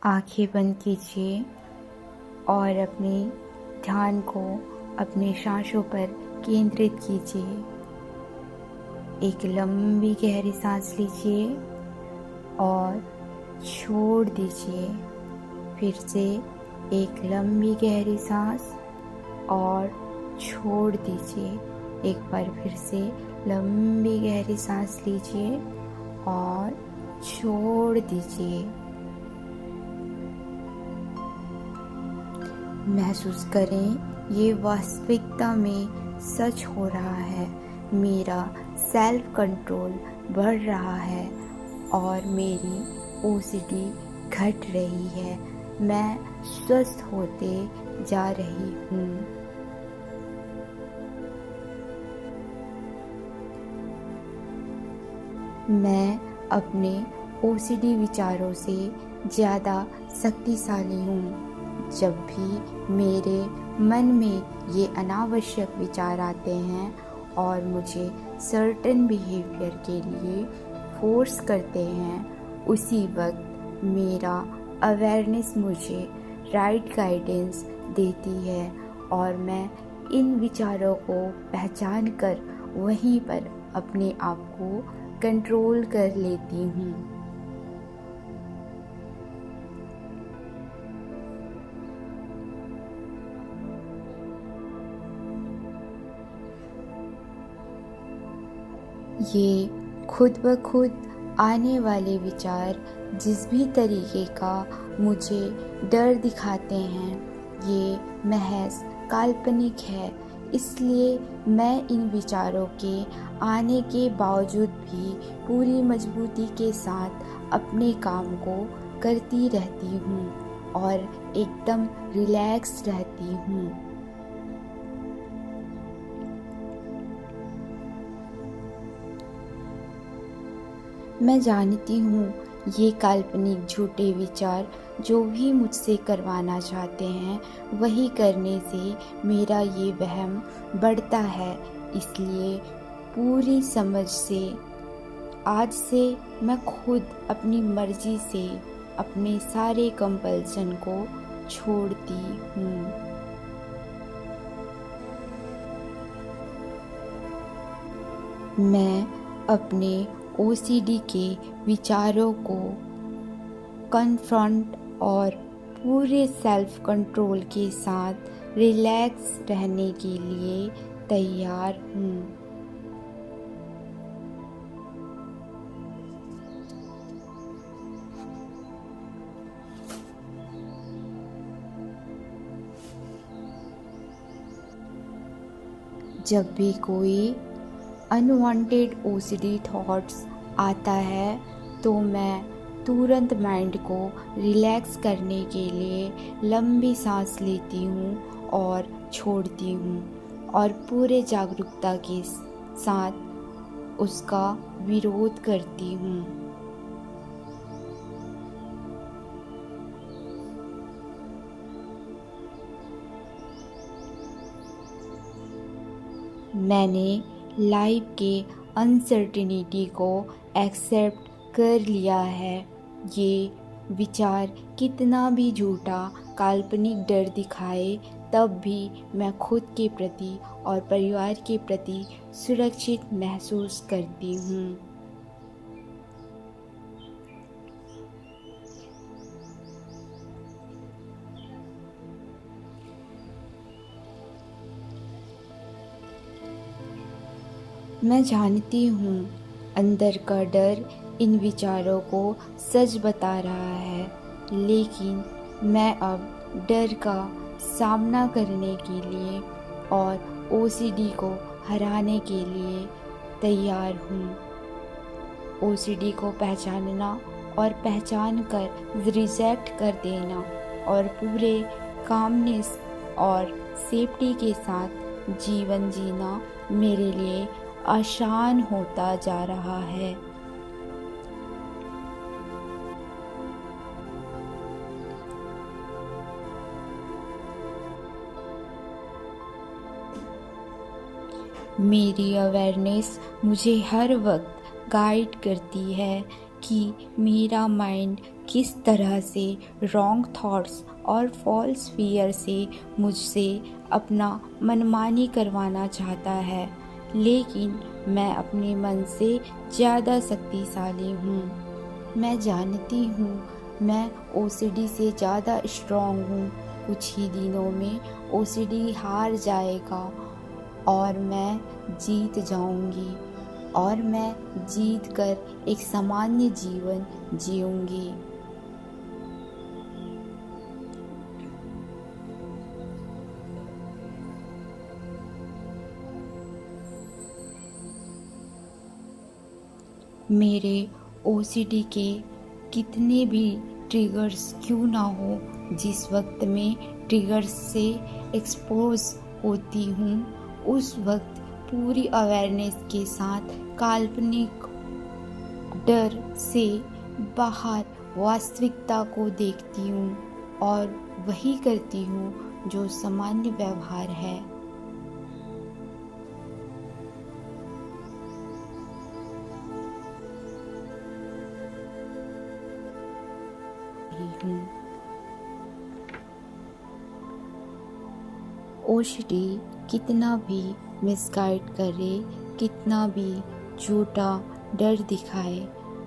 आंखें बंद कीजिए और अपने ध्यान को अपने सांसों पर केंद्रित कीजिए। एक लंबी गहरी सांस लीजिए और छोड़ दीजिए। फिर से एक लंबी गहरी सांस और छोड़ दीजिए। एक बार फिर से लंबी गहरी सांस लीजिए और छोड़ दीजिए। महसूस करें ये वास्तविकता में सच हो रहा है। मेरा सेल्फ कंट्रोल बढ़ रहा है और मेरी ओसीडी घट रही है। मैं स्वस्थ होते जा रही हूँ। मैं अपने ओसीडी विचारों से ज़्यादा शक्तिशाली हूँ। जब भी मेरे मन में ये अनावश्यक विचार आते हैं और मुझे सर्टेन बिहेवियर के लिए फोर्स करते हैं, उसी वक्त मेरा अवेयरनेस मुझे राइट गाइडेंस देती है और मैं इन विचारों को पहचान कर वहीं पर अपने आप को कंट्रोल कर लेती हूँ। ये खुद ब खुद आने वाले विचार जिस भी तरीके का मुझे डर दिखाते हैं, ये महज काल्पनिक है। इसलिए मैं इन विचारों के आने के बावजूद भी पूरी मजबूती के साथ अपने काम को करती रहती हूँ और एकदम रिलैक्स रहती हूँ। मैं जानती हूँ ये काल्पनिक झूठे विचार जो भी मुझसे करवाना चाहते हैं, वही करने से मेरा ये वहम बढ़ता है। इसलिए पूरी समझ से आज से मैं खुद अपनी मर्जी से अपने सारे कंपल्सन को छोड़ती हूँ। मैं अपने ओसीडी के विचारों को कन्फ्रंट और पूरे सेल्फ कंट्रोल के साथ रिलैक्स रहने के लिए तैयार हूँ। जब भी कोई अनवांटेड ओसीडी थॉट्स आता है तो मैं तुरंत माइंड को रिलैक्स करने के लिए लंबी सांस लेती हूँ और छोड़ती हूँ और पूरे जागरूकता के साथ उसका विरोध करती हूँ। मैंने लाइफ के अनसर्टेनिटी को एक्सेप्ट कर लिया है। ये विचार कितना भी झूठा काल्पनिक डर दिखाए, तब भी मैं खुद के प्रति और परिवार के प्रति सुरक्षित महसूस करती हूँ। मैं जानती हूँ अंदर का डर इन विचारों को सच बता रहा है, लेकिन मैं अब डर का सामना करने के लिए और ओसीडी को हराने के लिए तैयार हूँ। ओसीडी को पहचानना और पहचान कर रिजेक्ट कर देना और पूरे कामनेस और सेफ्टी के साथ जीवन जीना मेरे लिए आसान होता जा रहा है। मेरी अवेयरनेस मुझे हर वक्त गाइड करती है कि मेरा माइंड किस तरह से रॉन्ग थॉट्स और फॉल्स फियर से मुझसे अपना मनमानी करवाना चाहता है, लेकिन मैं अपने मन से ज़्यादा शक्तिशाली हूँ। मैं जानती हूँ मैं ओसीडी से ज़्यादा स्ट्रॉन्ग हूँ। कुछ ही दिनों में ओसीडी हार जाएगा और मैं जीत जाऊंगी और मैं जीत कर एक सामान्य जीवन जीऊंगी। मेरे ओसीडी के कितने भी ट्रिगर्स क्यों ना हो, जिस वक्त मैं ट्रिगर्स से एक्सपोज होती हूँ उस वक्त पूरी अवेयरनेस के साथ काल्पनिक डर से बाहर वास्तविकता को देखती हूँ और वही करती हूँ जो सामान्य व्यवहार है। ओसीडी कितना भी मिसगाइड करे, कितना भी झूठा डर दिखाए,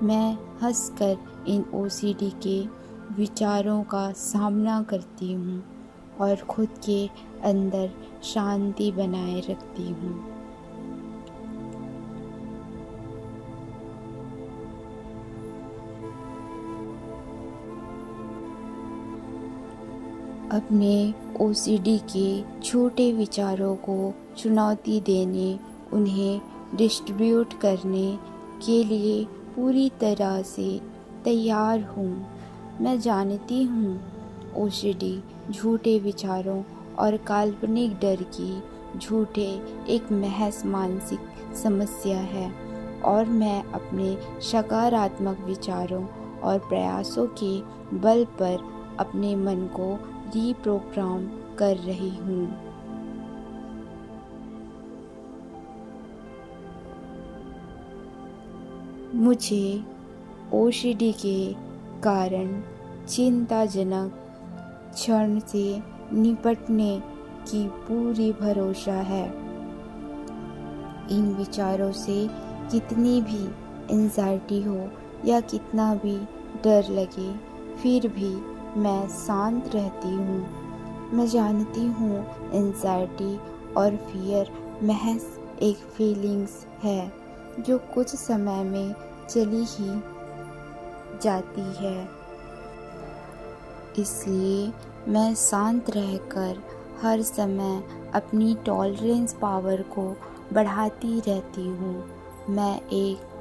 मैं हंसकर इन ओसीडी के विचारों का सामना करती हूँ और खुद के अंदर शांति बनाए रखती हूँ। अपने ओसीडी के छोटे विचारों को चुनौती देने, उन्हें डिस्ट्रीब्यूट करने के लिए पूरी तरह से तैयार हूँ। मैं जानती हूँ ओसीडी झूठे विचारों और काल्पनिक डर की झूठे एक महज मानसिक समस्या है और मैं अपने सकारात्मक विचारों और प्रयासों के बल पर अपने मन को रीप्रोग्राम कर रही हूँ। मुझे ओसीडी के कारण चिंताजनक क्षण से निपटने की पूरी भरोसा है। इन विचारों से कितनी भी एंजाइटी हो या कितना भी डर लगे, फिर भी मैं शांत रहती हूँ। मैं जानती हूँ एंजाइटी और फियर महज एक फीलिंग्स है जो कुछ समय में चली ही जाती है। इसलिए मैं शांत रहकर हर समय अपनी टॉलरेंस पावर को बढ़ाती रहती हूँ। मैं एक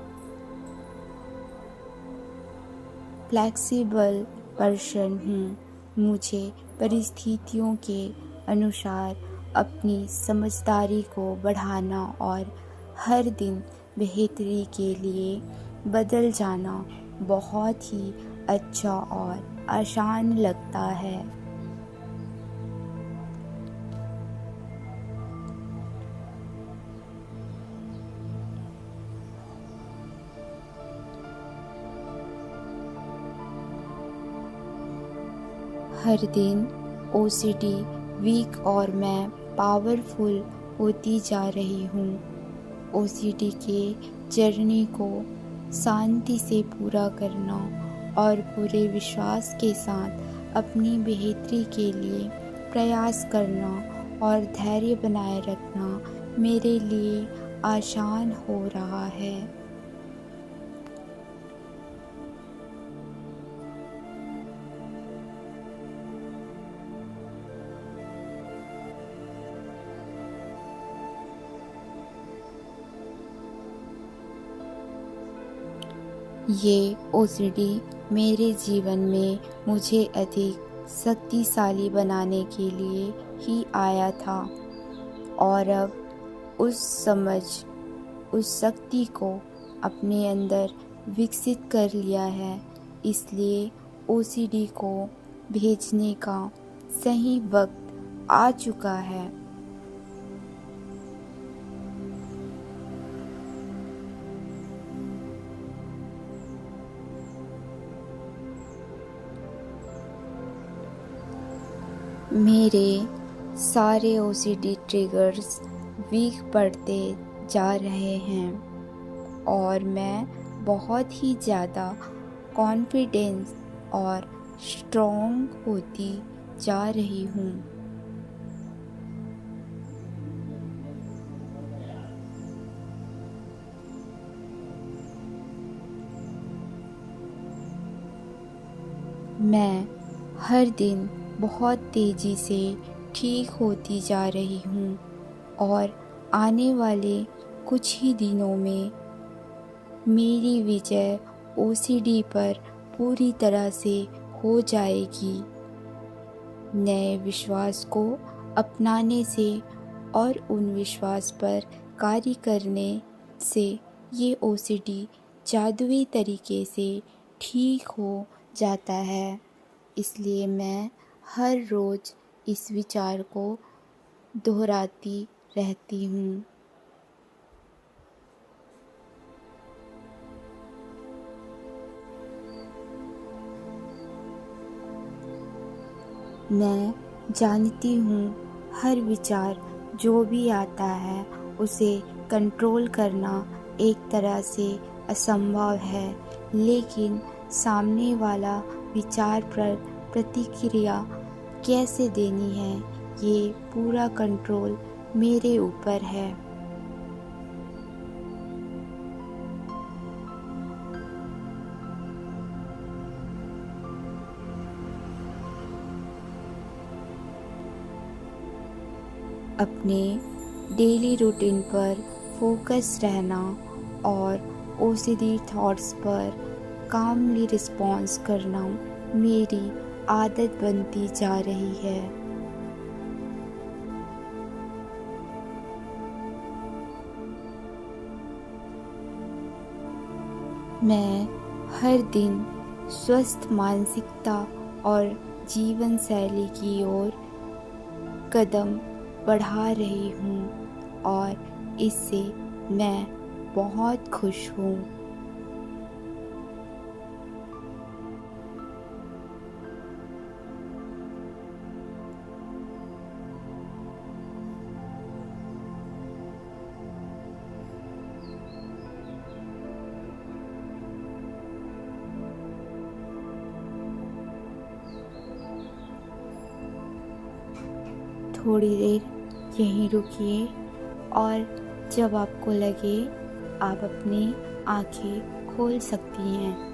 फ्लेक्सिबल पर्सन हूँ। मुझे परिस्थितियों के अनुसार अपनी समझदारी को बढ़ाना और हर दिन बेहतरी के लिए बदल जाना बहुत ही अच्छा और आसान लगता है। हर दिन ओसीडी वीक और मैं पावरफुल होती जा रही हूँ। ओसीडी के जर्नी को शांति से पूरा करना और पूरे विश्वास के साथ अपनी बेहतरी के लिए प्रयास करना और धैर्य बनाए रखना मेरे लिए आसान हो रहा है। ये ओसीडी मेरे जीवन में मुझे अधिक शक्तिशाली बनाने के लिए ही आया था और अब उस शक्ति को अपने अंदर विकसित कर लिया है। इसलिए ओसीडी को भेजने का सही वक्त आ चुका है। मेरे सारे ओसीडी ट्रिगर्स वीक पड़ते जा रहे हैं और मैं बहुत ही ज़्यादा कॉन्फिडेंस और स्ट्रॉन्ग होती जा रही हूँ। मैं हर दिन बहुत तेज़ी से ठीक होती जा रही हूँ और आने वाले कुछ ही दिनों में मेरी विजय ओसीडी पर पूरी तरह से हो जाएगी। नए विश्वास को अपनाने से और उन विश्वास पर कार्य करने से ये ओसीडी जादुई तरीके से ठीक हो जाता है। इसलिए मैं हर रोज़ इस विचार को दोहराती रहती हूँ। मैं जानती हूँ हर विचार जो भी आता है उसे कंट्रोल करना एक तरह से असंभव है, लेकिन सामने वाला विचार पर प्रतिक्रिया कैसे देनी है ये पूरा कंट्रोल मेरे ऊपर है। अपने डेली रूटीन पर फोकस रहना और ओसीडी थॉट्स पर कामली रिस्पॉन्स करना मेरी आदत बनती जा रही है। मैं हर दिन स्वस्थ मानसिकता और जीवन शैली की ओर कदम बढ़ा रही हूँ और इससे मैं बहुत खुश हूँ। थोड़ी देर यहीं रुकिए और जब आपको लगे आप अपनी आँखें खोल सकती हैं।